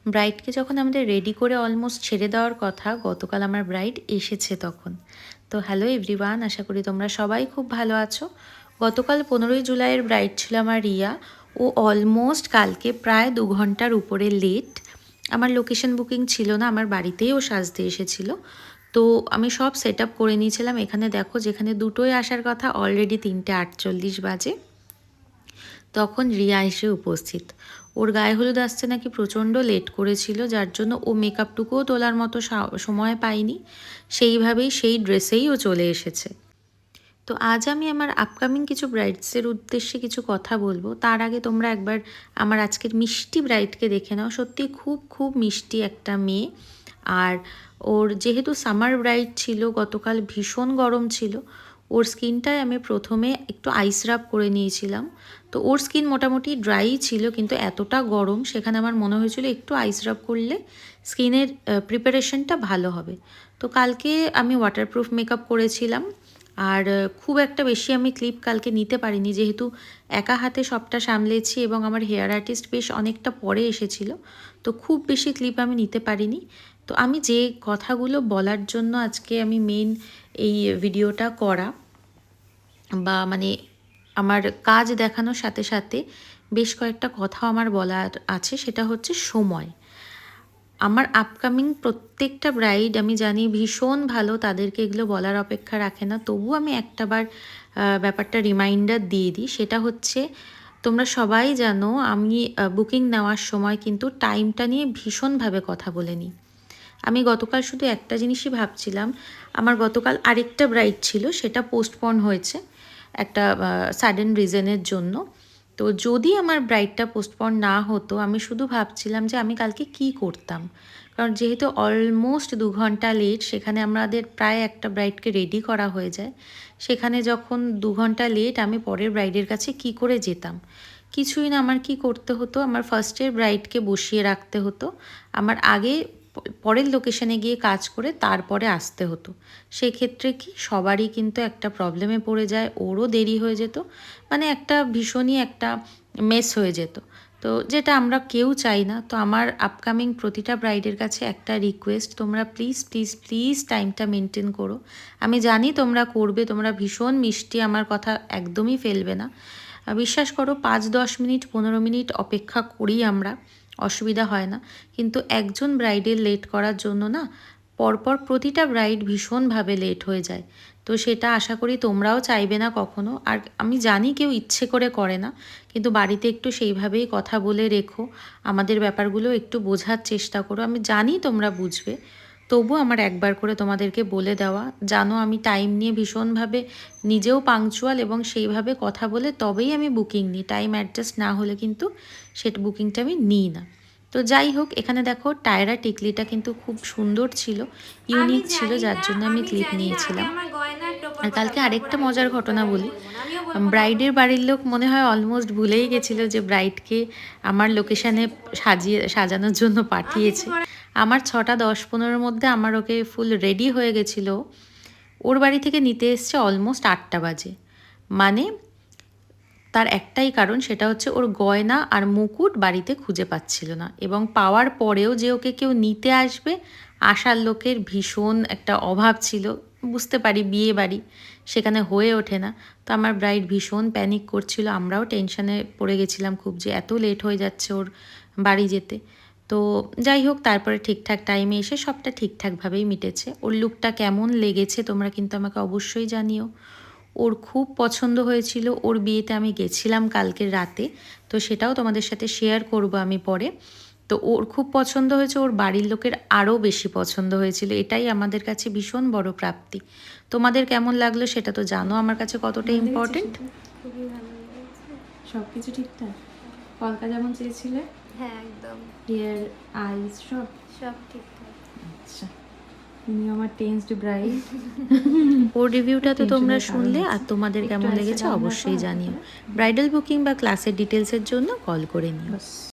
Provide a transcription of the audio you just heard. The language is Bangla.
ব্রাইডকে যখন আমাদের রেডি করে অলমোস্ট ছেড়ে দেওয়ার কথা, গতকাল আমার ব্রাইড এসেছে তখন। তো হ্যালো এভরিওয়ান, আশা করি তোমরা সবাই খুব ভালো আছো। গতকাল 15ই জুলাইয়ের ব্রাইড ছিল আমার রিয়া। ও অলমোস্ট কালকে প্রায় 2 ঘন্টার উপরে লেট। আমার লোকেশন বুকিং ছিল না, আমার বাড়িতেই ও সাজতে এসেছিল। তো আমি সব সেট আপ করে নিয়েছিলাম। এখানে দেখো, যেখানে দুটোই আসার কথা অলরেডি 3:48 বাজে তখন রিয়া এসে উপস্থিত। ওর গায়ে হলুদ আসতে নাকি প্রচণ্ড লেট করেছিল, যার জন্য ও মেকআপটুকুও তোলার মতো সময় পায়নি। সেইভাবেই সেই ড্রেসেই ও চলে এসেছে। তো আজ আমি আমার আপকামিং কিছু ব্রাইডসের উদ্দেশ্যে কিছু কথা বলবো। তার আগে তোমরা একবার আমার আজকের মিষ্টি ব্রাইডকে দেখে নাও। সত্যি খুব খুব মিষ্টি একটা মেয়ে। আর ওর যেহেতু সামার ব্রাইড ছিল, গতকাল ভীষণ গরম ছিল, ওর স্কিনটায় আমি প্রথমে একটু আইস রাব করে নিয়েছিলাম। তো ওর স্কিন মোটামুটি ড্রাই ছিল, কিন্তু এতটা গরম সেখানে আমার মনে হয়েছিল একটু আইস রাব করলে স্কিনের প্রিপারেশনটা ভালো হবে। তো কালকে আমি ওয়াটারপ্রুফ মেকআপ করেছিলাম। আর খুব একটা বেশি আমি ক্লিপ কালকে নিতে পারিনি, যেহেতু একা হাতে সবটা সামলেছি এবং আমার হেয়ার আর্টিস্ট বেশ অনেকটা পরে এসেছিল। তো খুব বেশি ক্লিপ আমি নিতে পারিনি। তো আমি যে কথাগুলো বলার জন্য আজকে আমি মেন এই ভিডিওটা করা, বা মানে আমার কাজ দেখানোর সাথে সাথে বেশ কয়েকটা কথা আমার বলার আছে, সেটা হচ্ছে সময়। আমার আপকামিং প্রত্যেকটা ব্রাইড আমি জানি ভীষণ ভালো, তাদেরকে এগুলো বলার অপেক্ষা রাখে না। তবু আমি একটাবার ব্যাপারটা রিমাইন্ডার দিয়ে দিই। সেটা হচ্ছে, তোমরা সবাই জানো আমি বুকিং নেওয়ার সময় কিন্তু টাইমটা নিয়ে ভীষণভাবে কথা বলে নিই। আমি গতকাল শুধু একটা জিনিসই ভাবছিলাম। আমার গতকাল আরেকটা ব্রাইড ছিল, সেটা পোস্টপন হয়েছে একটা সাডেন রিজনের জন্য। তো যদি আমার ব্রাইডটা পোস্টপন না হতো, আমি শুধু ভাবছিলাম যে আমি কালকে কি করতাম। কারণ যেহেতু অলমোস্ট 2 ঘন্টা লেট, সেখানে আমাদের প্রায় একটা ব্রাইডকে রেডি করা হয়ে যায়। সেখানে যখন 2 ঘন্টা লেট, আমি পরের ব্রাইডের কাছে কি করে যেতাম? কিছুই না, আমার কি করতে হতো, আমার ফার্স্টের ব্রাইডকে বসিয়ে রাখতে হতো। আমার আগে পরের লোকেশনে গিয়ে কাজ করে তারপরে আসতে হতো। সেক্ষেত্রে কি সবারই কিন্তু একটা প্রবলেমে পড়ে যায়, ওরও দেরি হয়ে যেত, মানে একটা ভীষণই একটা মেস হয়ে যেত। তো যেটা আমরা কেউ চাই না। তো আমার আপকামিং প্রতিটা ব্রাইডের কাছে একটা রিকোয়েস্ট, তোমরা প্লিজ প্লিজ প্লিজ টাইমটা মেনটেন করো। আমি জানি তোমরা করবে, তোমরা ভীষণ মিষ্টি, আমার কথা একদমই ফেলবে না। বিশ্বাস করো, 5-10 মিনিট 15 মিনিট অপেক্ষা করি আমরা, অসুবিধা হয় না। কিন্তু একজন ব্রাইডের লেট করার জন্য না পরপর প্রতিটা ব্রাইড ভীষণভাবে লেট হয়ে যায়। তো সেটা আশা করি তোমরাও চাইবে না কখনো। আর আমি জানি কেউ ইচ্ছে করে করে না, কিন্তু বাড়িতে একটু সেইভাবেই কথা বলে রেখো, আমাদের ব্যাপারগুলো একটু বোঝার চেষ্টা করো। আমি জানি তোমরা বুঝবে, তবু আমার একবার করে তোমাদেরকে বলে দেওয়া। জানো আমি টাইম নিয়ে ভীষণভাবে নিজেও পাংচুয়াল, এবং সেইভাবে কথা বলে তবেই আমি বুকিং নিই। টাইম অ্যাডজাস্ট না হলে কিন্তু সেটা বুকিংটা আমি নিই না। তো যাই হোক, এখানে দেখো টায়রা টিকলিটা কিন্তু খুব সুন্দর ছিল, ইউনিক ছিল, যার জন্য আমি ক্লিপ নিয়েছিলাম। আর কালকে আরেকটা মজার ঘটনা বলি। ব্রাইডের বাড়ির লোক মনে হয় অলমোস্ট ভুলেই গেছিলো যে ব্রাইডকে আমার লোকেশানে সাজানোর জন্য পাঠিয়েছে। আমার 6:10-15 মধ্যে আমার ওকে ফুল রেডি হয়ে গেছিলো। ওর বাড়ি থেকে নিতে এসছে অলমোস্ট 8টা বাজে। মানে তার একটাই কারণ, সেটা হচ্ছে ওর গয়না আর মুকুট বাড়িতে খুঁজে পাচ্ছিল না, এবং পাওয়ার পরেও যে ওকে কেউ নিতে আসবে, আসার লোকের ভীষণ একটা অভাব ছিল। বুঝতে পারি বিয়ে বাড়ি, সেখানে হয়ে ওঠে না। তো আমার ব্রাইড ভীষণ প্যানিক করছিল, আমরাও টেনশানে পড়ে গেছিলাম খুব, যে এত লেট হয়ে যাচ্ছে ওর বাড়ি যেতে। তো যাই হোক, তারপরে ঠিকঠাক টাইমে এসে সবটা ঠিকঠাকভাবেই মিটেছে। ওর লুকটা কেমন লেগেছে তোমরা কিন্তু আমাকে অবশ্যই জানিও। ওর খুব পছন্দ হয়েছিল। ওর বিয়েতে আমি গেছিলাম কালকের রাতে, তো সেটাও তোমাদের সাথে শেয়ার করব আমি পরে। তো ওর খুব পছন্দ হয়েছে, ওর বাড়ির লোকের আরও বেশি পছন্দ হয়েছিল। এটাই আমাদের কাছে ভীষণ বড় প্রাপ্তি। তোমাদের কেমন লাগলো সেটা তো জানো আমার কাছে কতটা ইম্পর্টেন্ট। খুবই ভালো লেগেছে। সব কিছু ঠিকঠাক, কলকা যেমন চেয়েছিলে, হ্যাঁ একদম হেয়ার আইস সব সব ঠিকঠাক। আচ্ছা, তুমি আমার টেন্সড ব্রাইড। ওর রিভিউটা তো তোমরা শুনলে, আর তোমাদের কেমন লেগেছে অবশ্যই জানিও। ব্রাইডাল বুকিং বা ক্লাসের ডিটেলসের জন্য কল করে নিও।